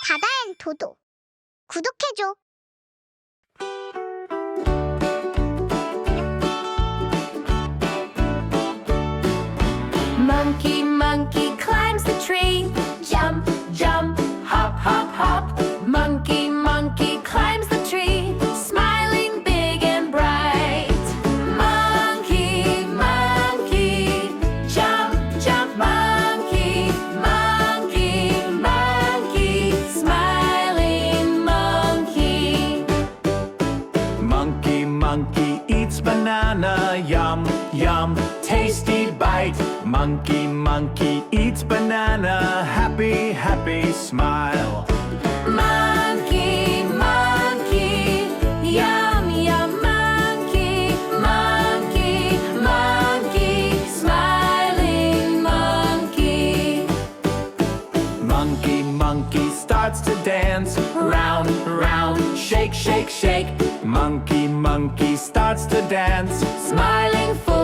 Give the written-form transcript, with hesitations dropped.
다다앤 도도. 구독해줘. Monkey, monkey climbs the tree. Jump, jump, hop, hop, hop. Monkey, monkey climbs the tree, smiling big and bright. Monkey, monkey, jump, jump, monkey, monkey, monkey, smiling monkey. Monkey, monkey eats banana, yum, yum, tasty bite. Monkey, monkey eats banana, happy, happy smile. Monkey, monkey, yum, yum, monkey, monkey, monkey, smiling monkey. Monkey, monkey starts to dance, round, round, shake, shake, shake. Monkey, monkey starts to dance, Smiling full